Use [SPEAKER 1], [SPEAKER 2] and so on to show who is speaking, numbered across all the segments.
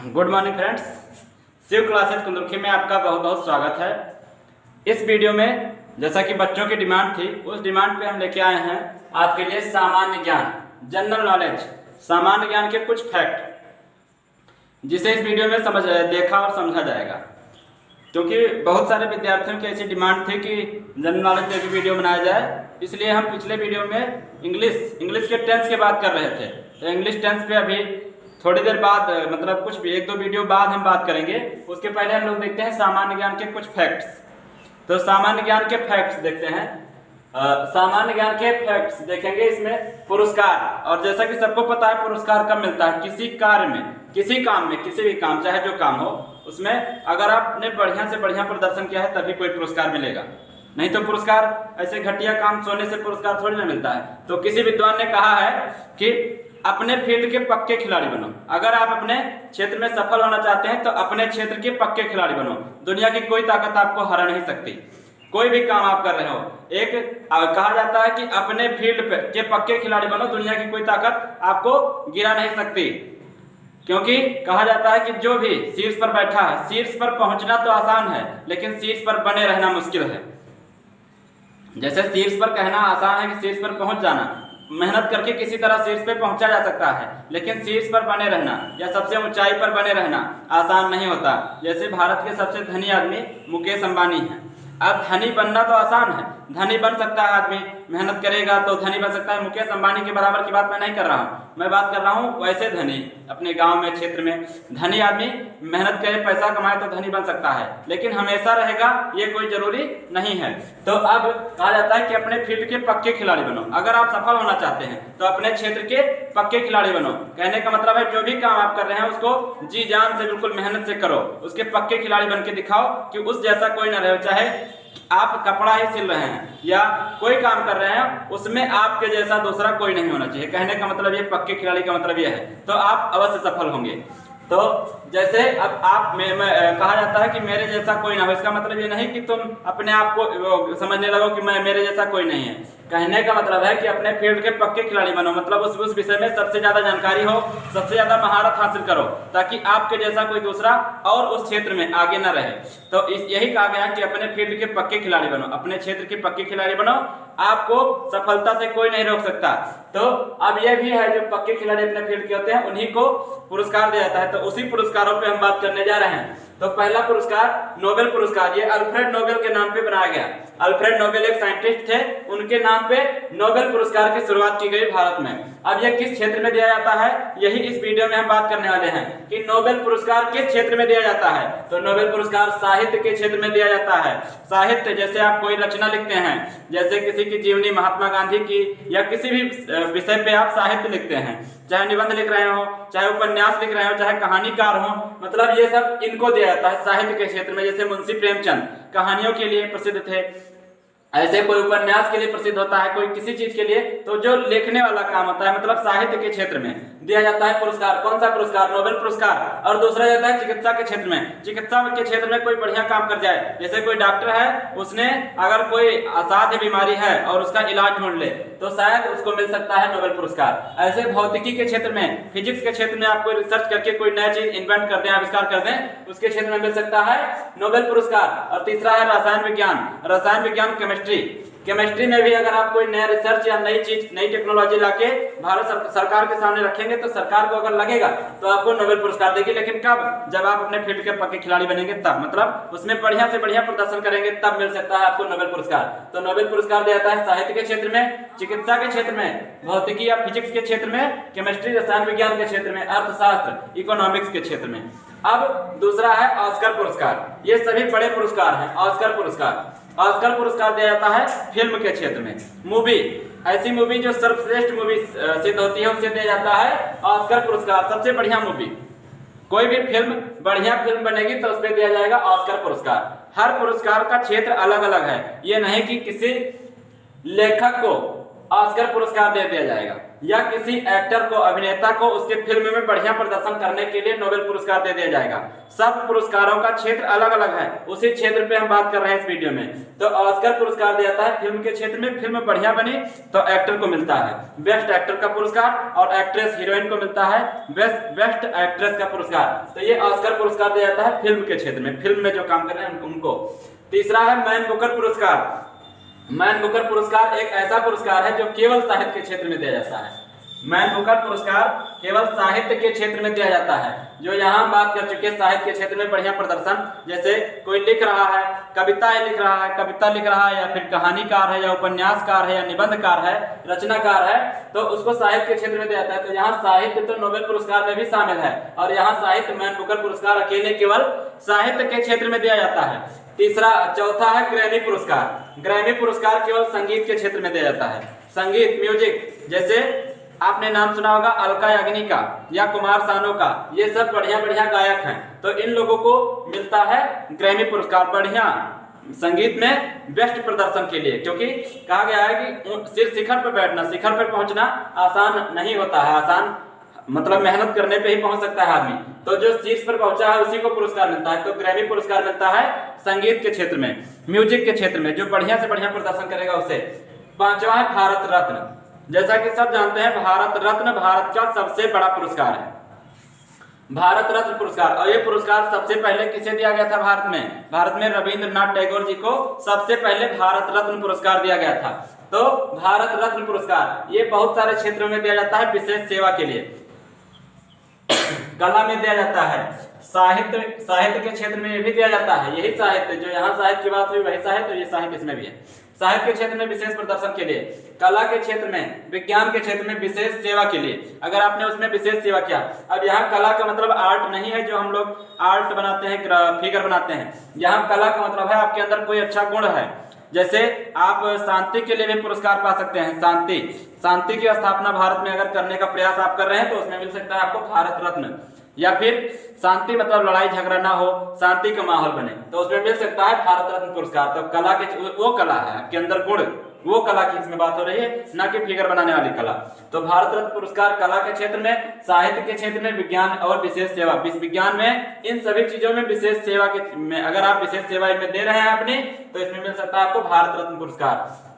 [SPEAKER 1] Good morning friends, Shiv classes Kundurkhi में आपका बहुत बहुत स्वागत है। इस वीडियो में जैसा कि बच्चों की डिमांड थी, उस डिमांड पे हम लेके आए हैं आपके लिए सामान्य ज्ञान, जनरल नॉलेज, सामान्य ज्ञान के कुछ फैक्ट, जिसे इस वीडियो में देखा और समझा जाएगा। क्योंकि बहुत सारे विद्यार्थियों की ऐसी डिमांड थी कि जनरल नॉलेज पे भी वीडियो बनाया जाए, इसलिए हम पिछले वीडियो में इंग्लिश के टेंस की बात कर रहे थे। तो इंग्लिश टेंस पे अभी थोड़ी देर बाद, मतलब कुछ एक दो वीडियो बाद हम बात करेंगे। उसके पहले हम लोग देखते हैं सामान्य ज्ञान के कुछ फैक्ट्स। तो सामान्य ज्ञान के फैक्ट्स देखते हैं। सामान्य ज्ञान के फैक्ट्स देखेंगे इसमें पुरस्कार, और जैसा कि सबको पता है पुरस्कार कब मिलता है, किसी कार्य में, किसी काम में, किसी भी काम, चाहे जो काम हो उसमें अगर आपने बढ़िया से बढ़िया प्रदर्शन किया है तभी कोई पुरस्कार मिलेगा। नहीं तो पुरस्कार ऐसे घटिया काम, सोने से पुरस्कार थोड़ी ना मिलता है। तो किसी विद्वान ने कहा है कि अपने फील्ड के पक्के खिलाड़ी बनो। अगर आप अपने क्षेत्र में सफल होना चाहते हैं तो अपने क्षेत्र के पक्के खिलाड़ी बनो। दुनिया की कोई ताकत आपको हरा नहीं सकती। कोई भी काम आप कर रहे हो, एक कहा जाता है कि अपने फील्ड के पक्के खिलाड़ी बनो, दुनिया की कोई ताकत आपको गिरा नहीं सकती। क्योंकि कहा जाता है कि जो भी शीर्ष पर बैठा है, शीर्ष पर पहुंचना तो आसान है लेकिन शीर्ष पर बने रहना मुश्किल है। जैसे शीर्ष पर कहना आसान है कि शीर्ष पर पहुंच जाना, मेहनत करके किसी तरह शीर्ष पे पहुंचा जा सकता है, लेकिन शीर्ष पर बने रहना या सबसे ऊंचाई पर बने रहना आसान नहीं होता। जैसे भारत के सबसे धनी आदमी मुकेश अंबानी हैं। अब धनी बनना तो आसान है, धनी बन सकता है आदमी, मेहनत करेगा तो धनी बन सकता है। मुकेश अंबानी के बराबर की बात मैं नहीं कर रहा हूँ, मैं बात कर रहा हूँ वैसे धनी, अपने गांव में, क्षेत्र में धनी आदमी मेहनत करे, पैसा कमाए तो धनी बन सकता है, लेकिन हमेशा रहेगा ये कोई जरूरी नहीं है। तो अब कहा जाता है कि अपने फील्ड के पक्के खिलाड़ी बनो। अगर आप सफल होना चाहते हैं तो अपने क्षेत्र के पक्के खिलाड़ी बनो। कहने का मतलब है जो भी काम आप कर रहे हैं उसको जी जान से, बिल्कुल मेहनत से करो, उसके पक्के खिलाड़ी बन के दिखाओ कि उस जैसा कोई ना रहे। चाहे आप कपड़ा ही सिल रहे हैं या कोई काम कर रहे हैं, उसमें आपके जैसा दूसरा कोई नहीं होना चाहिए। कहने का मतलब ये, पक्के खिलाड़ी का मतलब ये है, तो आप अवश्य सफल होंगे। तो जैसे अब आप कहा जाता है कि मेरे जैसा कोई ना हो, इसका मतलब ये नहीं कि तुम अपने आप को समझने लगो कि मेरे जैसा कोई नहीं है। कहने का मतलब है कि अपने फील्ड के पक्के खिलाड़ी बनो, मतलब उस विषय में सबसे ज्यादा जानकारी हो, सबसे ज्यादा महारत हासिल करो, ताकि आपके जैसा कोई दूसरा और उस क्षेत्र में आगे न रहे। तो यही कहा गया कि अपने फील्ड के पक्के खिलाड़ी बनो, अपने क्षेत्र के पक्के खिलाड़ी बनो, आपको सफलता से कोई नहीं रोक सकता। तो अब यह भी है, जो पक्के खिलाड़ी अपने फील्ड के होते हैं उन्हीं को पुरस्कार दिया जाता है। तो उसी पुरस्कारों पे हम बात करने जा रहे हैं। तो पहला पुरस्कार नोबेल पुरस्कार, ये अल्फ्रेड नोबेल के नाम पे बनाया गया। अल्फ्रेड नोबेल एक साइंटिस्ट थे, उनके नाम पे नोबेल पुरस्कार की शुरुआत की गई भारत में। अब यह किस क्षेत्र में दिया जाता है, यही इस वीडियो में हम बात करने वाले हैं कि नोबेल पुरस्कार किस क्षेत्र में दिया जाता है। तो नोबेल पुरस्कार साहित्य के क्षेत्र में दिया जाता है। साहित्य, जैसे आप कोई रचना लिखते हैं, जैसे किसी की जीवनी, महात्मा गांधी की, या किसी भी विषय पे आप साहित्य लिखते हैं, चाहे निबंध लिख रहे हो, चाहे उपन्यास लिख रहे हो, चाहे कहानीकार हो, मतलब ये सब इनको दिया जाता है साहित्य के क्षेत्र में। जैसे मुंशी प्रेमचंद कहानियों के लिए प्रसिद्ध थे, ऐसे कोई उपन्यास के लिए प्रसिद्ध होता है, कोई किसी चीज के लिए, तो जो लिखने वाला काम होता है, मतलब साहित्य के क्षेत्र में दिया जाता है पुरस्कार। कौन सा पुरस्कार? नोबेल पुरस्कार। और दूसरा जाता है चिकित्सा के क्षेत्र में। चिकित्सा के क्षेत्र में कोई बढ़िया काम कर जाए, जैसे कोई डॉक्टर है, उसने अगर कोई असाध्य बीमारी है और उसका इलाज ढूंढ ले तो शायद उसको मिल सकता है नोबेल पुरस्कार। ऐसे भौतिकी के क्षेत्र में, फिजिक्स के क्षेत्र में आप कोई रिसर्च करके कोई नया चीज इन्वेंट कर दें, आविष्कार कर दें, उसके क्षेत्र में मिल सकता है नोबेल पुरस्कार। और तीसरा है रसायन विज्ञान। रसायन विज्ञान, केमिस्ट्री में भी अगर आप कोई नया रिसर्च या नई चीज, नई टेक्नोलॉजी लाके भारत सरकार के सामने रखेंगे तो सरकार को अगर लगेगा तो आपको नोबेल पुरस्कार देगी। लेकिन कब? जब आप अपने फील्ड के पक्के खिलाड़ी बनेंगे तब, मतलब उसमें बढ़िया से बढ़िया प्रदर्शन करेंगे, तब मिल सकता है आपको नोबेल पुरस्कार। तो नोबेल पुरस्कार दिया जाता है साहित्य के क्षेत्र में, चिकित्सा के क्षेत्र में, भौतिकी या फिजिक्स के क्षेत्र में, केमिस्ट्री रसायन विज्ञान के क्षेत्र में, अर्थशास्त्र इकोनॉमिक्स के क्षेत्र में। अब दूसरा है ऑस्कर पुरस्कार। ये सभी बड़े पुरस्कार हैं। ऑस्कर पुरस्कार दिया जाता है फिल्म के क्षेत्र में। मूवी, ऐसी मूवी जो सर्वश्रेष्ठ मूवी सिद्ध होती है, उसे दिया जाता है ऑस्कर पुरस्कार। सबसे बढ़िया मूवी, कोई भी फिल्म बढ़िया फिल्म बनेगी तो उस पर दिया जाएगा ऑस्कर पुरस्कार। हर पुरस्कार का क्षेत्र अलग अलग है। ये नहीं कि किसी लेखक को ऑस्कर पुरस्कार दे दिया जाएगा, या किसी एक्टर को, अभिनेता को उसके फिल्म में बढ़िया प्रदर्शन करने के लिए नोबेल पुरस्कार दे दिया जाएगा। सब पुरस्कारों का क्षेत्र अलग अलग है, उसी क्षेत्र पे हम बात कर रहे हैं इस वीडियो में। तो ऑस्कर पुरस्कार दिया जाता है फिल्म के क्षेत्र में, फिल्म बढ़िया बनी तो एक्टर को मिलता है बेस्ट एक्टर का पुरस्कार, और एक्ट्रेस हीरोइन को मिलता है बेस्ट एक्ट्रेस का पुरस्कार। तो ये ऑस्कर पुरस्कार दिया जाता है फिल्म के क्षेत्र में, फिल्म में जो काम कर रहे हैं उनको। तीसरा है मैन बुकर पुरस्कार। मैन बुकर पुरस्कार एक ऐसा पुरस्कार है जो केवल साहित्य के क्षेत्र में दिया जाता है। मैन बुकर पुरस्कार केवल साहित्य के क्षेत्र में दिया जाता है। जो यहाँ बात कर चुके हैं साहित्य के क्षेत्र में बढ़िया प्रदर्शन, जैसे कोई लिख रहा है, कविता लिख रहा है, या फिर कहानीकार है, या उपन्यासकार है, या निबंधकार है, रचनाकार है, तो उसको साहित्य के क्षेत्र में दिया जाता है। तो यहाँ साहित्य तो नोबेल पुरस्कार में भी शामिल है, और यहाँ साहित्य मैन बुकर पुरस्कार अकेले केवल साहित्य के क्षेत्र में दिया जाता है। चौथा है ग्रैमी पुरस्कार। ग्रैमी पुरस्कार केवल संगीत के क्षेत्र में दिया जाता है। संगीत, म्यूजिक, जैसे आपने नाम सुना होगा अलका याग्निक का या कुमार सानू का, ये सब बढ़िया बढ़िया गायक हैं, तो इन लोगों को मिलता है ग्रैमी पुरस्कार बढ़िया संगीत में बेस्ट प्रदर्शन के लिए। क्योंकि कहा गया है कि सिर्फ शिखर पर बैठना, शिखर पर पहुंचना आसान नहीं होता है, आसान मतलब मेहनत करने पे ही पहुंच सकता है आदमी। तो जो शीर्ष पर पहुंचा है उसी को पुरस्कार मिलता है। तो ग्रैमी पुरस्कार मिलता है संगीत के क्षेत्र में, म्यूजिक के क्षेत्र में, जो बढ़िया से बढ़िया प्रदर्शन करेगा उसे। पांचवा है भारत रत्न। जैसा कि सब जानते हैं भारत रत्न भारत का सबसे बड़ा पुरस्कार है, भारत रत्न पुरस्कार। और ये पुरस्कार सबसे पहले किसे दिया गया था भारत में रविंद्रनाथ टैगोर जी को सबसे पहले भारत रत्न पुरस्कार दिया गया था। तो भारत रत्न पुरस्कार ये बहुत सारे क्षेत्रों में दिया जाता है विशेष सेवा के लिए। कला में दिया जाता है, साहित्य के क्षेत्र में ये भी दिया जाता है। यही साहित्य जो यहाँ साहित्य की बात हुई वही साहित्य, ये साहित्य इसमें भी है। साहित्य के क्षेत्र में विशेष प्रदर्शन के लिए, कला के क्षेत्र में, विज्ञान के क्षेत्र में विशेष सेवा के लिए, अगर आपने उसमें विशेष सेवा किया। अब यहाँ कला का मतलब आर्ट नहीं है जो हम लोग आर्ट बनाते हैं, फिगर बनाते हैं। यहाँ कला का मतलब है आपके अंदर कोई अच्छा गुण है। जैसे आप शांति के लिए भी पुरस्कार पा सकते हैं। शांति की स्थापना भारत में अगर करने का प्रयास आप कर रहे हैं तो उसमें मिल सकता है आपको भारत रत्न। या फिर शांति मतलब लड़ाई झगड़ा ना हो, शांति का माहौल बने, तो उसमें मिल सकता है भारत रत्न पुरस्कार। तो कला के वो कला है आपके अंदर गुण, वो कला की इसमें बात हो रही है, ना कि फिगर बनाने वाली कला। तो भारत रत्न पुरस्कार कला के क्षेत्र में, साहित्य के क्षेत्र में, विज्ञान और विशेष सेवा, विज्ञान में, इन सभी चीजों में विशेष सेवा के में अगर आप विशेष सेवा इनमें दे रहे हैं अपनी, तो इसमें मिल सकता है आपको भारत रत्न पुरस्कार।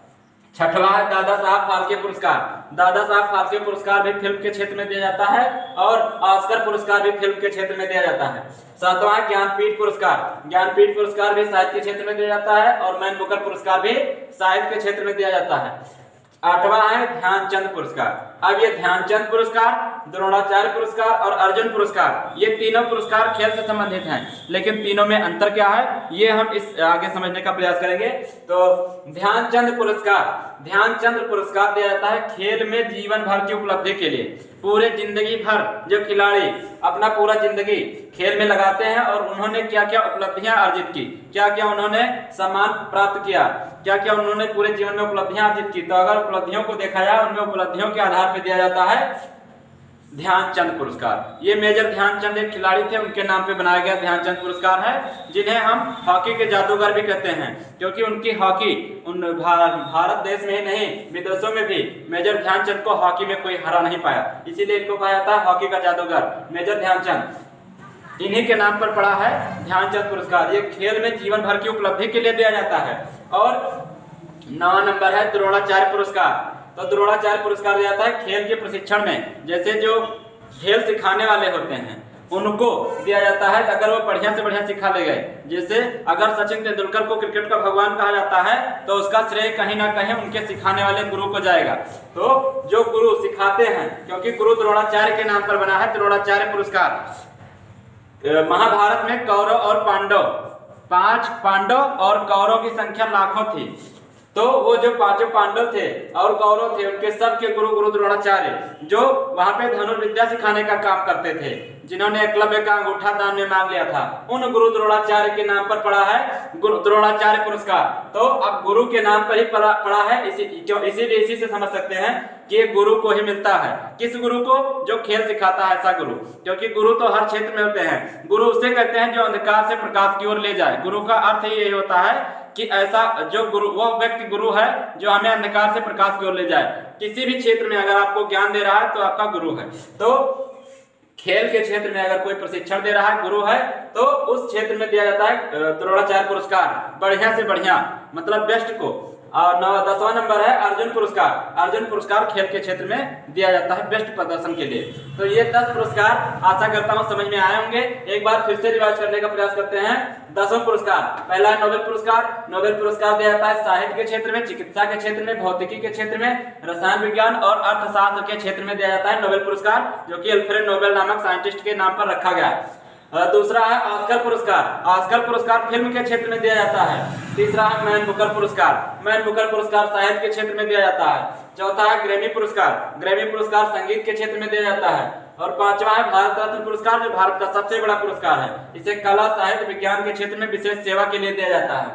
[SPEAKER 1] छठवां है दादा साहब फाल्के पुरस्कार। दादा साहब फाल्के पुरस्कार भी फिल्म के क्षेत्र में दिया जाता है, और ऑस्कर पुरस्कार भी फिल्म के क्षेत्र में दिया जाता है। सातवां है ज्ञानपीठ पुरस्कार। ज्ञानपीठ पुरस्कार भी साहित्य के क्षेत्र में दिया जाता है, और मैन बुकर पुरस्कार भी साहित्य के क्षेत्र में दिया जाता है। आठवां है ध्यानचंद पुरस्कार। अब ये ध्यानचंद पुरस्कार, द्रोणाचार्य पुरस्कार और अर्जुन पुरस्कार, ये तीनों पुरस्कार खेल से संबंधित हैं, लेकिन तीनों में अंतर क्या है ये हम इस आगे समझने का प्रयास करेंगे। तो ध्यानचंद पुरस्कार दिया जाता है खेल में जीवन भर की उपलब्धि के लिए। पूरे जिंदगी भर जो खिलाड़ी अपना पूरा जिंदगी खेल में लगाते हैं और उन्होंने क्या क्या उपलब्धियां अर्जित की, क्या क्या उन्होंने सम्मान प्राप्त किया, क्या क्या उन्होंने पूरे जीवन में उपलब्धियां अर्जित की, तो अगर उपलब्धियों को देखा जाए उनमें उपलब्धियों के आधार पर दिया जाता है ध्यानचंद पुरस्कार। ये मेजर ध्यानचंद एक खिलाड़ी थे, उनके नाम पे बनाया गया ध्यानचंद पुरस्कार है, जिन्हें हम हॉकी के जादूगर भी कहते हैं, क्योंकि उनकी हॉकी भारत देश में ही नहीं विदेशों में भी मेजर ध्यानचंद को हॉकी में कोई हरा नहीं पाया, इसीलिए इनको कहा जाता है हॉकी का जादूगर मेजर ध्यानचंद। इन्हीं के नाम पर पड़ा है ध्यानचंद पुरस्कार। ये खेल में जीवन भर की उपलब्धि के लिए दिया जाता है। और 9वां नंबर है द्रोणाचार्य पुरस्कार। तो द्रोणाचार्य पुरस्कार दिया जाता है खेल के प्रशिक्षण में, जैसे जो खेल सिखाने वाले होते हैं उनको दिया जाता है अगर वो बढ़िया से बढ़िया सिखा ले गए। जैसे अगर सचिन तेंदुलकर को क्रिकेट का भगवान कहा जाता है तो उसका श्रेय कहीं ना कहीं उनके सिखाने वाले गुरु को जाएगा। तो जो गुरु सिखाते हैं, क्योंकि गुरु द्रोणाचार्य के नाम पर बना है द्रोणाचार्य पुरस्कार। महाभारत में कौरव और पांडव, 5 पांडव और कौरव की संख्या लाखों थी, तो वो जो 5 पांडव थे और कौरव थे उनके सबके गुरु द्रोणाचार्य, जो वहां पे धनुर्विद्या सिखाने का काम करते थे, जिन्होंने एकलव्य का अंगूठा दान में मांग लिया था, उन गुरु द्रोणाचार्य के नाम पर पड़ा है द्रोणाचार्य पुरस्कार। तो अब गुरु के नाम पर ही पड़ा है, इसीलिए इसी से समझ सकते हैं कि ये गुरु को ही मिलता है। किस गुरु को? जो खेल सिखाता है ऐसा गुरु, क्योंकि गुरु तो हर क्षेत्र में होते हैं। गुरु उसे कहते हैं जो अंधकार से प्रकाश की ओर ले जाए। गुरु का अर्थ ही यही होता है कि ऐसा जो गुरु, वह व्यक्ति गुरु है जो हमें अंधकार से प्रकाश की ओर ले जाए। किसी भी क्षेत्र में अगर आपको ज्ञान दे रहा है तो आपका गुरु है। तो खेल के क्षेत्र में अगर कोई प्रशिक्षण दे रहा है, गुरु है, तो उस क्षेत्र में दिया जाता है द्रोणाचार्य पुरस्कार, बढ़िया से बढ़िया, मतलब बेस्ट को। और 10वां नंबर है अर्जुन पुरस्कार। अर्जुन पुरस्कार खेल के क्षेत्र में दिया जाता है बेस्ट प्रदर्शन के लिए। तो ये 10 पुरस्कार आशा करता हूँ समझ में आए होंगे। एक बार फिर से रिवाइज करने का प्रयास करते हैं। 10वां पुरस्कार, पहला है नोबेल पुरस्कार। नोबेल पुरस्कार दिया जाता है साहित्य के क्षेत्र में, चिकित्सा के क्षेत्र में, भौतिकी के क्षेत्र में, रसायन विज्ञान और अर्थशास्त्र के क्षेत्र में दिया जाता है नोबेल पुरस्कार, जो कि अल्फ्रेड नोबेल नामक साइंटिस्ट के नाम पर रखा गया है। दूसरा है ऑस्कर पुरस्कार। ऑस्कर पुरस्कार फिल्म के क्षेत्र में दिया जाता है। तीसरा है मैन बुकर पुरस्कार। मैन बुकर पुरस्कार साहित्य के क्षेत्र में दिया जाता है। चौथा है ग्रैमी पुरस्कार। ग्रैमी पुरस्कार संगीत के क्षेत्र में दिया जाता है। और पांचवा है भारत रत्न पुरस्कार, जो भारत का सबसे बड़ा पुरस्कार है। इसे कला, साहित्य, विज्ञान के क्षेत्र में विशेष सेवा के लिए दिया जाता है।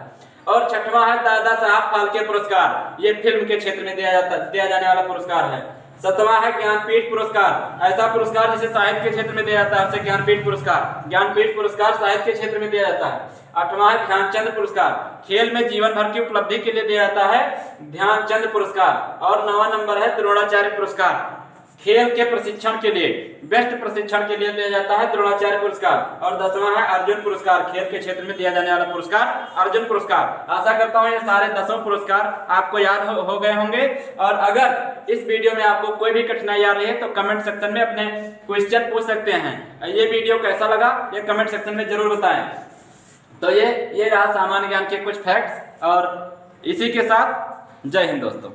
[SPEAKER 1] और छठवां है दादा साहब फाल्के पुरस्कार। ये फिल्म के क्षेत्र में दिया जाने वाला पुरस्कार है। 7वां है ज्ञानपीठ पुरस्कार। ऐसा पुरस्कार जिसे साहित्य के क्षेत्र में दिया जाता है उसे ज्ञानपीठ पुरस्कार। ज्ञानपीठ पुरस्कार साहित्य के क्षेत्र में दिया जाता है। 8वां है ध्यानचंद पुरस्कार। खेल में जीवन भर की उपलब्धि के लिए दिया जाता है ध्यानचंद पुरस्कार। और 9वां नंबर है द्रोणाचार्य पुरस्कार। खेल के प्रशिक्षण के लिए, बेस्ट प्रशिक्षण के लिए दिया जाता है द्रोणाचार्य पुरस्कार। और 10वां है अर्जुन पुरस्कार। खेल के क्षेत्र में दिया जाने वाला पुरस्कार अर्जुन पुरस्कार। आशा करता हूँ ये सारे 10 पुरस्कार आपको याद हो गए होंगे। और अगर इस वीडियो में आपको कोई भी कठिनाई आ रही है तो कमेंट सेक्शन में अपने क्वेश्चन पूछ सकते हैं। ये वीडियो कैसा लगा ये कमेंट सेक्शन में जरूर बताएं। तो ये रहा सामान्य ज्ञान के कुछ फैक्ट्स। और इसी के साथ जय हिंद दोस्तों।